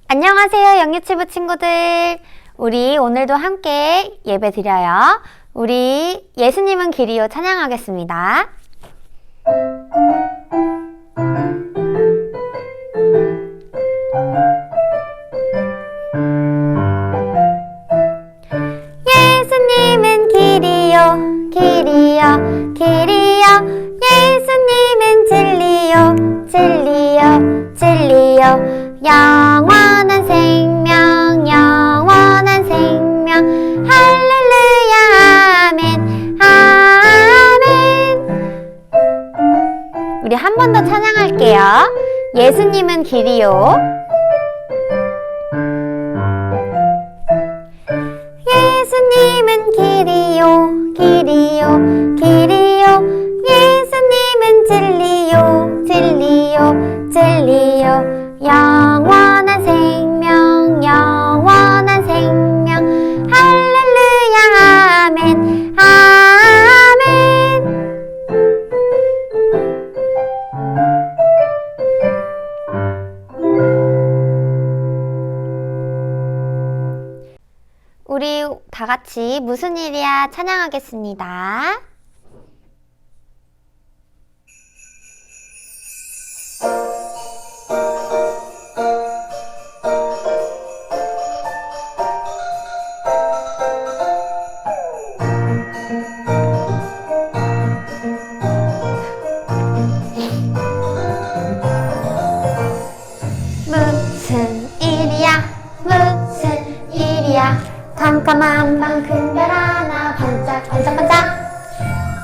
안녕하세요, 영유치부 친구들. 우리 오늘도 함께 예배 드려요. 우리 예수님은 길이요 찬양하겠습니다. 예수님은 길이요, 길이요, 길이요. 예수님은 진리요, 진리요, 진리요. 영원한 생명, 영원한 생명. 할렐루야, 아멘, 아멘. 우리 한 번 더 찬양할게요. 예수님은 길이요. 예수님은 길이요, 길이요, 길이요. 예수님은 진리요, 진리요, 진리요. 영원한 생명, 영원한 생명. 할렐루야, 아멘, 아멘. 우리 다 같이 무슨 일이야 찬양하겠습니다. 무슨 일이야, 무슨 일이야. 깜깜한 방 큰 별 하나 반짝 반짝반짝.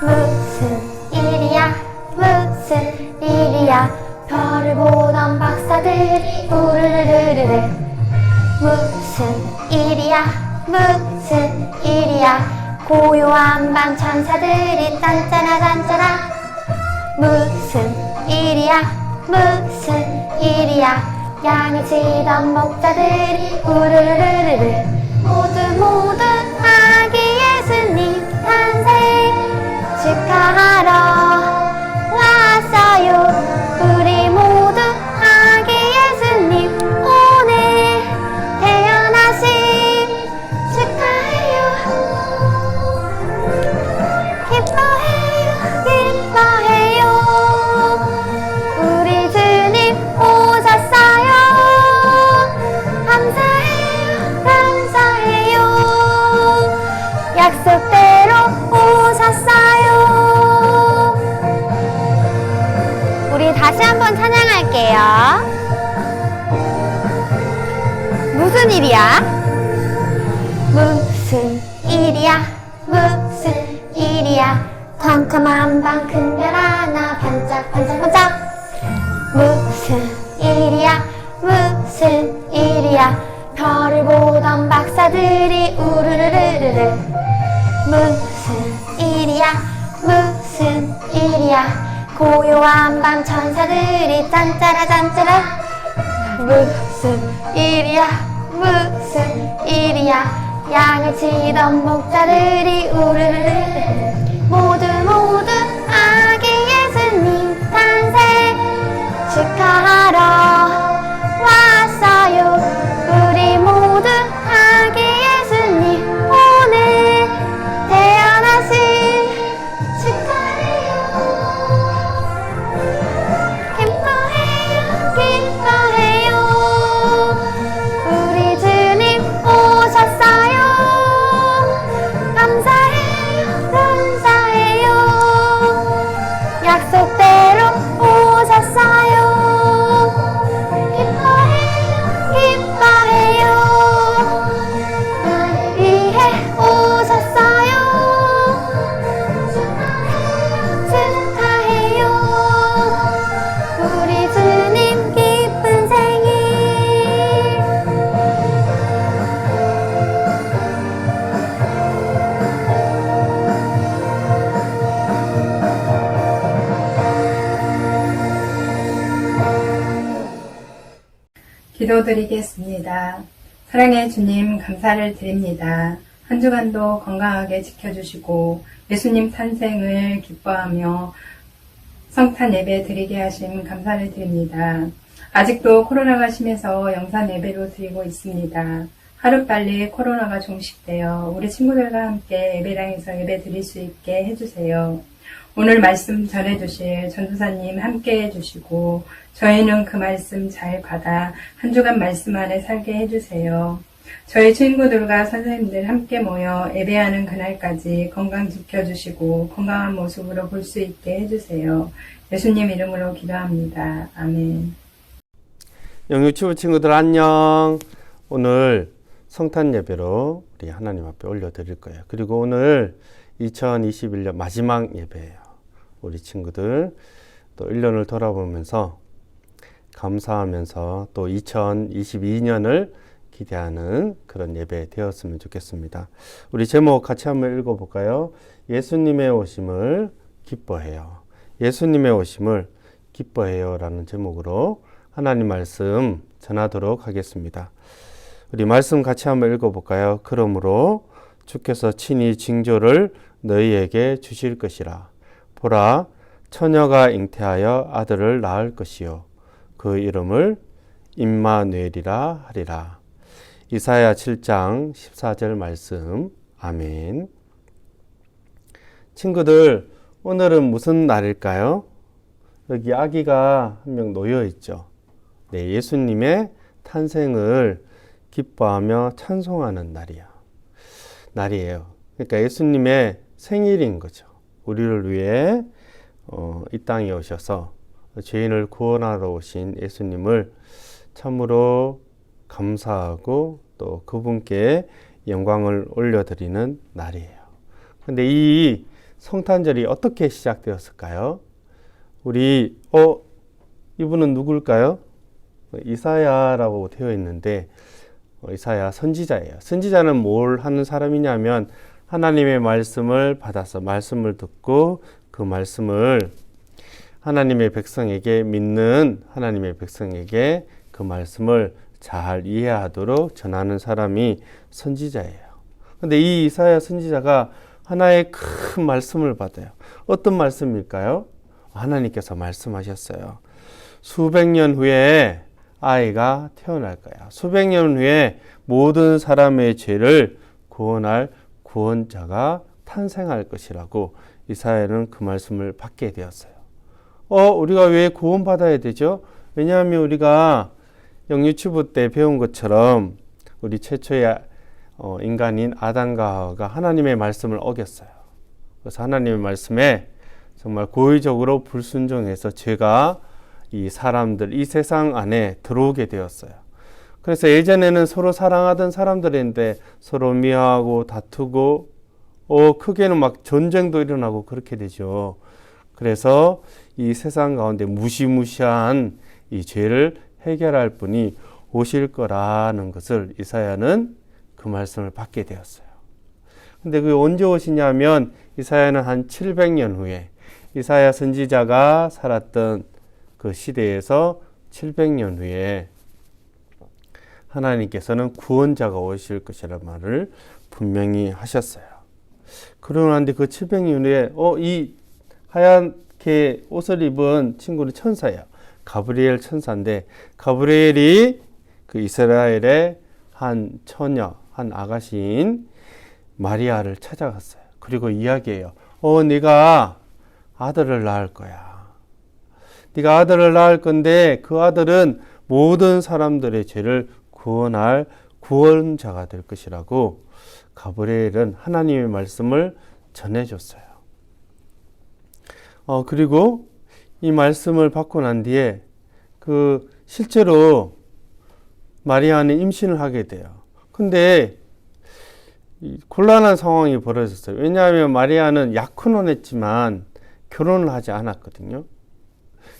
무슨 일이야, 무슨 일이야. 별을 보던 박사들이 우르르르르르. 무슨 일이야, 무슨 일이야. 고요한 밤 천사들이 딴짜라 딴짜라. 무슨 일이야, 무슨 일이야. 양을 치던 목자들이 우르르르르르. 모두 아기 예수님 탄생 축하하러 왔어요. 우리 모두 아기 예수님 오늘 태어나신 축하해요. 기뻐해요, 기뻐해요. 우리 주님 오셨어요. 감사해요, 감사해요. 약속대로 오셨어요. 우리 다시 한번 찬양할게요. 무슨 일이야? 무슨 일이야, 무슨 일이야. 캄캄한 방 큰 별 하나 반짝 반짝반짝. 무슨 일이야, 무슨 일이야. 별을 보던 박사들이 우르르르르르. 무슨 일이야, 무슨 일이야. 고요한 밤 천사들이 짠짜라 짠짜라. 무슨 일이야, 무슨 일이야. 양을 치던 목자들이 우르르르르. 모두 아기 예수님 탄생 축하하러 왔어요. 우리 모두 아기 예수님 오늘 태어나신 축하해요. 기뻐해요, 기뻐해요. 우리 주님 오셨어요. 감사해요, 감사해요. 약속대로 오셨어요. 기뻐해요, 기뻐해요. 나를 위해 오셨어요. 축하해요, 우리 주님 기쁜 생일. 기도드리겠습니다. 사랑의 주님 감사를 드립니다. 한 주간도 건강하게 지켜주시고 예수님 탄생을 기뻐하며 성탄 예배 드리게 하심 감사를 드립니다. 아직도 코로나가 심해서 영상 예배로 드리고 있습니다. 하루빨리 코로나가 종식되어 우리 친구들과 함께 예배당에서 예배 드릴 수 있게 해주세요. 오늘 말씀 전해주실 전도사님 함께 해주시고 저희는 그 말씀 잘 받아 한 주간 말씀 안에 살게 해주세요. 저희 친구들과 선생님들 함께 모여 예배하는 그날까지 건강 지켜주시고 건강한 모습으로 볼 수 있게 해주세요. 예수님 이름으로 기도합니다. 아멘. 영유치부 친구들 안녕. 오늘 성탄 예배로 우리 하나님 앞에 올려드릴 거예요. 그리고 오늘 2021년 마지막 예배예요. 우리 친구들 또 1년을 돌아보면서 감사하면서 또 2022년을 기대하는 그런 예배 되었으면 좋겠습니다. 우리 제목 같이 한번 읽어볼까요? 예수님의 오심을 기뻐해요. 예수님의 오심을 기뻐해요 라는 제목으로 하나님 말씀 전하도록 하겠습니다. 우리 말씀 같이 한번 읽어볼까요? 그러므로 주께서 친히 징조를 너희에게 주실 것이라. 보라, 처녀가 잉태하여 아들을 낳을 것이요 그 이름을 임마누엘이라 하리라. 이사야 7장 14절 말씀. 아멘. 친구들, 오늘은 무슨 날일까요? 여기 아기가 한 명 놓여 있죠. 네, 예수님의 탄생을 기뻐하며 찬송하는 날이에요. 그러니까 예수님의 생일인 거죠. 우리를 위해 이 땅에 오셔서 죄인을 구원하러 오신 예수님을 참으로 감사하고 또 그분께 영광을 올려드리는 날이에요. 근데 이 성탄절이 어떻게 시작되었을까요? 우리 이분은 누굴까요? 이사야라고 되어 있는데 이사야 선지자예요. 선지자는 뭘 하는 사람이냐면 하나님의 말씀을 받아서 말씀을 듣고 그 말씀을 하나님의 백성에게 믿는 하나님의 백성에게 그 말씀을 잘 이해하도록 전하는 사람이 선지자예요. 근데 이 이사야 선지자가 하나의 큰 말씀을 받아요. 어떤 말씀일까요? 하나님께서 말씀하셨어요. 수백 년 후에 아이가 태어날 거야. 수백 년 후에 모든 사람의 죄를 구원할 구원자가 탄생할 것이라고 이사야는 그 말씀을 받게 되었어요. 우리가 왜 구원받아야 되죠? 왜냐하면 우리가 영유치부 때 배운 것처럼 우리 최초의 인간인 아담과 하와가 하나님의 말씀을 어겼어요. 그래서 하나님의 말씀에 정말 고의적으로 불순종해서 죄가 이 사람들, 이 세상 안에 들어오게 되었어요. 그래서 예전에는 서로 사랑하던 사람들인데 서로 미워하고 다투고 크게는 막 전쟁도 일어나고 그렇게 되죠. 그래서 이 세상 가운데 무시무시한 이 죄를 해결할 분이 오실 거라는 것을 이사야는 그 말씀을 받게 되었어요. 근데 그게 언제 오시냐면 이사야는 한 700년 후에 이사야 선지자가 살았던 그 시대에서 700년 후에 하나님께서는 구원자가 오실 것이라는 말을 분명히 하셨어요. 그러는데 그 700년 후에 이 하얗게 옷을 입은 친구는 천사예요. 가브리엘 천사인데 가브리엘이 그 이스라엘의 한 처녀, 한 아가씨인 마리아를 찾아갔어요. 그리고 이야기해요. 네가 아들을 낳을 거야. 네가 아들을 낳을 건데 그 아들은 모든 사람들의 죄를 구원할 구원자가 될 것이라고 가브리엘은 하나님의 말씀을 전해줬어요. 그리고 이 말씀을 받고 난 뒤에 실제로 마리아는 임신을 하게 돼요. 근데 곤란한 상황이 벌어졌어요. 왜냐하면 마리아는 약혼했지만 결혼을 하지 않았거든요.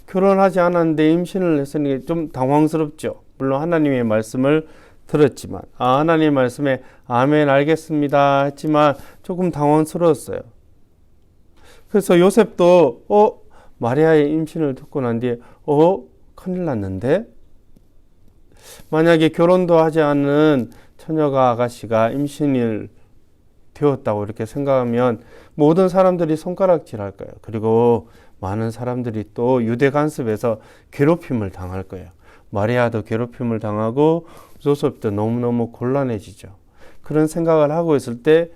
결혼하지 않았는데 임신을 했으니 좀 당황스럽죠. 물론 하나님의 말씀을 들었지만 하나님의 말씀에 아멘 알겠습니다 했지만 조금 당황스러웠어요. 그래서 요셉도 마리아의 임신을 듣고 난 뒤에 큰일 났는데 만약에 결혼도 하지 않은 처녀가 아가씨가 임신을 되었다고 이렇게 생각하면 모든 사람들이 손가락질할 거예요. 그리고 많은 사람들이 또 유대 간섭에서 괴롭힘을 당할 거예요. 마리아도 괴롭힘을 당하고 요셉도 너무너무 곤란해지죠. 그런 생각을 하고 있을 때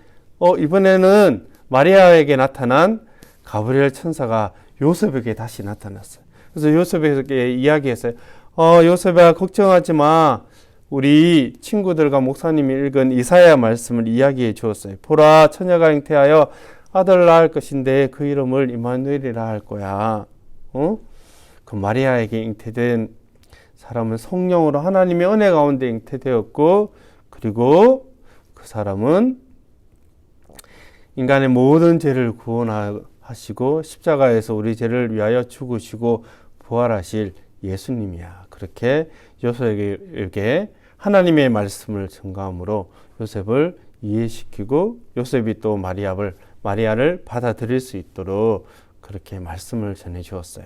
이번에는 마리아에게 나타난 가브리엘 천사가 요셉에게 다시 나타났어요. 그래서 요셉에게 이야기했어요. 요셉아, 걱정하지 마. 우리 친구들과 목사님이 읽은 이사야 말씀을 이야기해 주었어요. 보라, 처녀가 잉태하여 아들을 낳을 것인데 그 이름을 임마누엘이라 할 거야. 그 마리아에게 잉태된 사람은 성령으로 하나님의 은혜 가운데 잉태되었고, 그리고 그 사람은 인간의 모든 죄를 구원하시고 십자가에서 우리 죄를 위하여 죽으시고 부활하실 예수님이야. 그렇게 요셉에게 하나님의 말씀을 증거함으로 요셉을 이해시키고 요셉이 또 마리아를 받아들일 수 있도록 그렇게 말씀을 전해 주었어요.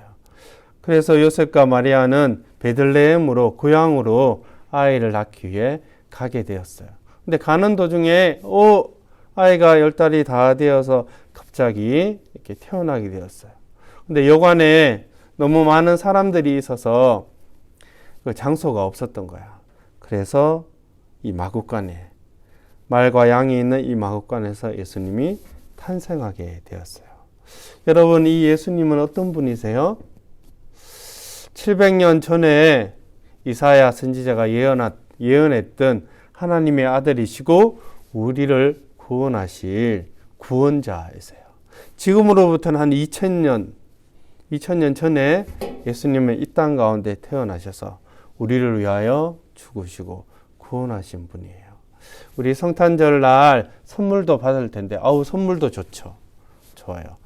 그래서 요셉과 마리아는 베들레헴으로 고향으로 아이를 낳기 위해 가게 되었어요. 근데 가는 도중에 아이가 10달이 다 되어서 갑자기 이렇게 태어나게 되었어요. 근데 여관에 너무 많은 사람들이 있어서 그 장소가 없었던 거야. 그래서 이 마구간에 말과 양이 있는 이 마구간에서 예수님이 탄생하게 되었어요. 여러분, 이 예수님은 어떤 분이세요? 700년 전에 이사야 선지자가 예언했던 하나님의 아들이시고 우리를 구원하실 구원자이세요. 지금으로부터는 한 2000년 전에 예수님은 이 땅 가운데 태어나셔서 우리를 위하여 죽으시고 구원하신 분이에요. 우리 성탄절 날 선물도 받을 텐데 선물도 좋아요.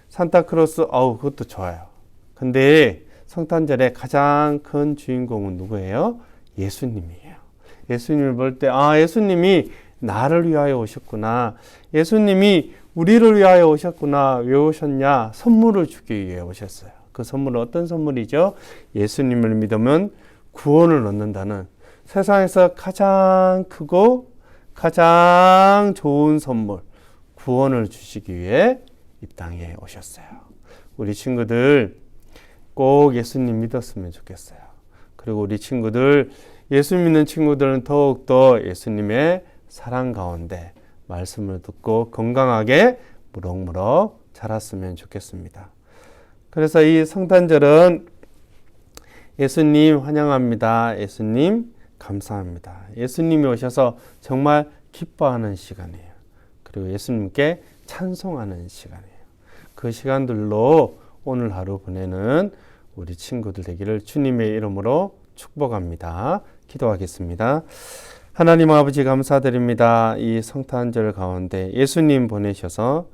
산타크로스 그것도 좋아요. 근데 성탄절에 가장 큰 주인공은 누구예요? 예수님이에요. 예수님을 볼 때 예수님이 나를 위하여 오셨구나. 예수님이 우리를 위하여 오셨구나. 왜 오셨냐? 선물을 주기 위해 오셨어요. 그 선물은 어떤 선물이죠? 예수님을 믿으면 구원을 얻는다는 세상에서 가장 크고 가장 좋은 선물, 구원을 주시기 위해 이 땅에 오셨어요. 우리 친구들 꼭 예수님 믿었으면 좋겠어요. 그리고 우리 친구들, 예수 믿는 친구들은 더욱더 예수님의 사랑 가운데 말씀을 듣고 건강하게 무럭무럭 자랐으면 좋겠습니다. 그래서 이 성탄절은 예수님 환영합니다. 예수님 감사합니다. 예수님이 오셔서 정말 기뻐하는 시간이에요. 그리고 예수님께 찬송하는 시간이에요. 그 시간들로 오늘 하루 보내는 우리 친구들 되기를 주님의 이름으로 축복합니다. 기도하겠습니다. 하나님 아버지 감사드립니다. 이 성탄절 가운데 예수님 보내셔서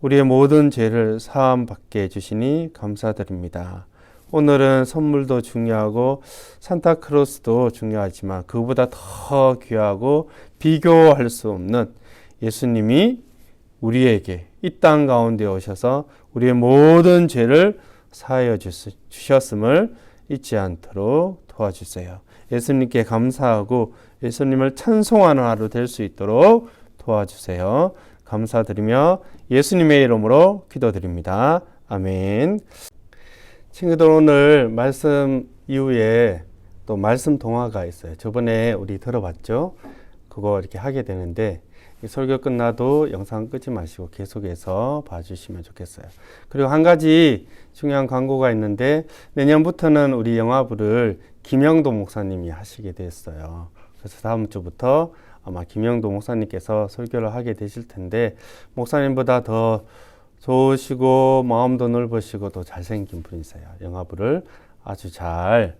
우리의 모든 죄를 사함받게 해주시니 감사드립니다. 오늘은 선물도 중요하고 산타크로스도 중요하지만 그보다 더 귀하고 비교할 수 없는 예수님이 우리에게 이 땅 가운데 오셔서 우리의 모든 죄를 사하여 주셨음을 잊지 않도록 도와주세요. 예수님께 감사하고 예수님을 찬송하는 하루 될 수 있도록 도와주세요. 감사드리며 예수님의 이름으로 기도드립니다. 아멘. 친구들, 오늘 말씀 이후에 또 말씀 동화가 있어요. 저번에 우리 들어봤죠? 그거 이렇게 하게 되는데 설교 끝나도 영상 끄지 마시고 계속해서 봐주시면 좋겠어요. 그리고 한 가지 중요한 광고가 있는데 내년부터는 우리 영화부를 김영도 목사님이 하시게 됐어요. 그래서 다음 주부터 아마 김영도 목사님께서 설교를 하게 되실 텐데 목사님보다 더 좋으시고 마음도 넓으시고 더 잘생긴 분이세요. 영화부를 아주 잘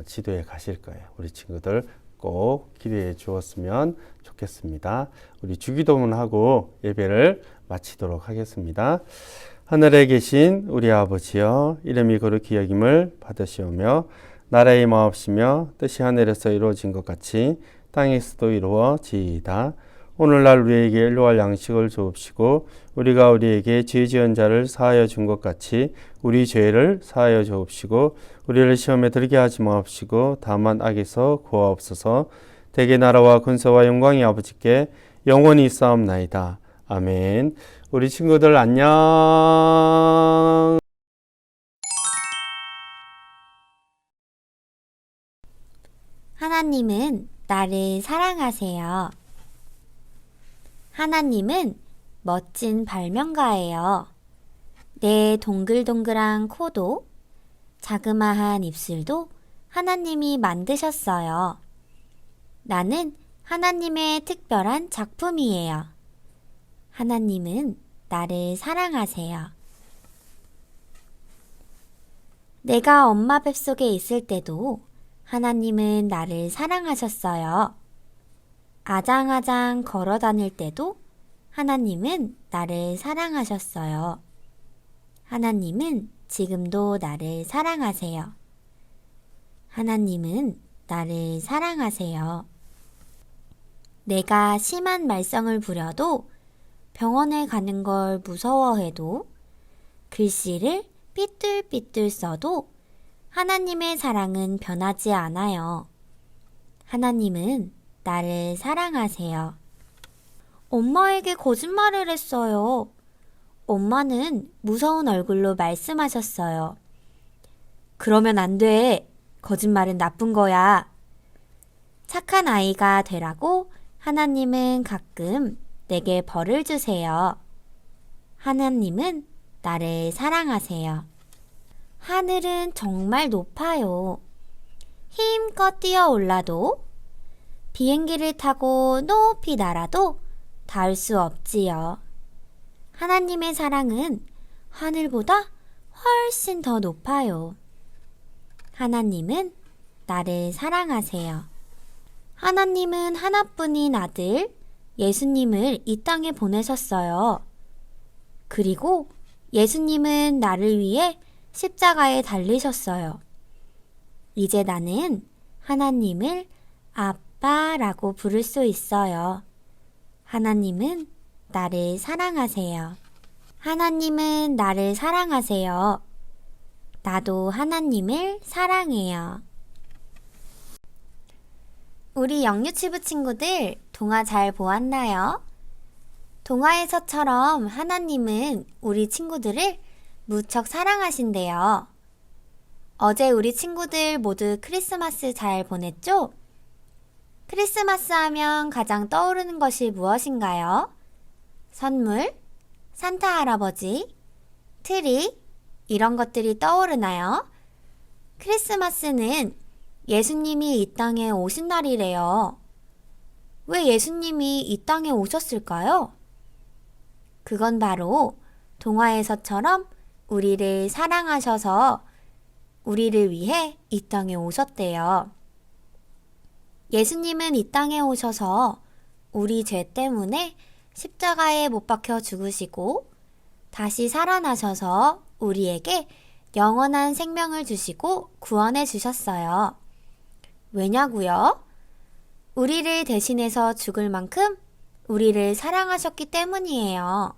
지도해 가실 거예요. 우리 친구들 꼭 기대해 주었으면 좋겠습니다. 우리 주기도문하고 예배를 마치도록 하겠습니다. 하늘에 계신 우리 아버지여, 이름이 거룩히 여김을 받으시오며 나라의 마옵시며 뜻이 하늘에서 이루어진 것 같이 땅에서도 이루어지이다. 오늘날 우리에게 일용할 양식을 주옵시고 우리가 우리에게 죄 지은 자를 사하여 준 것 같이 우리 죄를 사하여 주옵시고 우리를 시험에 들게 하지 마옵시고 다만 악에서 구하옵소서. 대개 나라와 근세와 영광이 아버지께 영원히 있사옵나이다. 아멘. 우리 친구들 안녕. 하나님은 나를 사랑하세요. 하나님은 멋진 발명가예요. 내 동글동글한 코도 자그마한 입술도 하나님이 만드셨어요. 나는 하나님의 특별한 작품이에요. 하나님은 나를 사랑하세요. 내가 엄마 뱃속에 있을 때도 하나님은 나를 사랑하셨어요. 아장아장 걸어 다닐 때도 하나님은 나를 사랑하셨어요. 하나님은 지금도 나를 사랑하세요. 하나님은 나를 사랑하세요. 내가 심한 말썽을 부려도 병원에 가는 걸 무서워해도 글씨를 삐뚤삐뚤 써도 하나님의 사랑은 변하지 않아요. 하나님은 나를 사랑하세요. 엄마에게 거짓말을 했어요. 엄마는 무서운 얼굴로 말씀하셨어요. 그러면 안 돼. 거짓말은 나쁜 거야. 착한 아이가 되라고 하나님은 가끔 내게 벌을 주세요. 하나님은 나를 사랑하세요. 하늘은 정말 높아요. 힘껏 뛰어 올라도 비행기를 타고 높이 날아도 닿을 수 없지요. 하나님의 사랑은 하늘보다 훨씬 더 높아요. 하나님은 나를 사랑하세요. 하나님은 하나뿐인 아들 예수님을 이 땅에 보내셨어요. 그리고 예수님은 나를 위해 십자가에 달리셨어요. 이제 나는 하나님을 아빠라고 부를 수 있어요. 하나님은 나를 사랑하세요. 하나님은 나를 사랑하세요. 나도 하나님을 사랑해요. 우리 영유치부 친구들 동화 잘 보았나요? 동화에서처럼 하나님은 우리 친구들을 무척 사랑하신대요. 어제 우리 친구들 모두 크리스마스 잘 보냈죠? 크리스마스 하면 가장 떠오르는 것이 무엇인가요? 선물, 산타 할아버지, 트리, 이런 것들이 떠오르나요? 크리스마스는 예수님이 이 땅에 오신 날이래요. 왜 예수님이 이 땅에 오셨을까요? 그건 바로 동화에서처럼 우리를 사랑하셔서 우리를 위해 이 땅에 오셨대요. 예수님은 이 땅에 오셔서 우리 죄 때문에 십자가에 못 박혀 죽으시고 다시 살아나셔서 우리에게 영원한 생명을 주시고 구원해 주셨어요. 왜냐고요? 우리를 대신해서 죽을 만큼 우리를 사랑하셨기 때문이에요.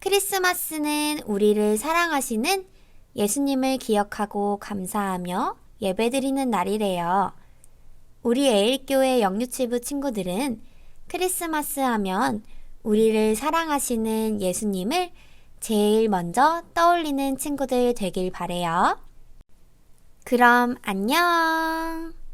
크리스마스는 우리를 사랑하시는 예수님을 기억하고 감사하며 예배드리는 날이래요. 우리 에일교회 영유치부 친구들은 크리스마스 하면 우리를 사랑하시는 예수님을 제일 먼저 떠올리는 친구들 되길 바래요. 그럼 안녕!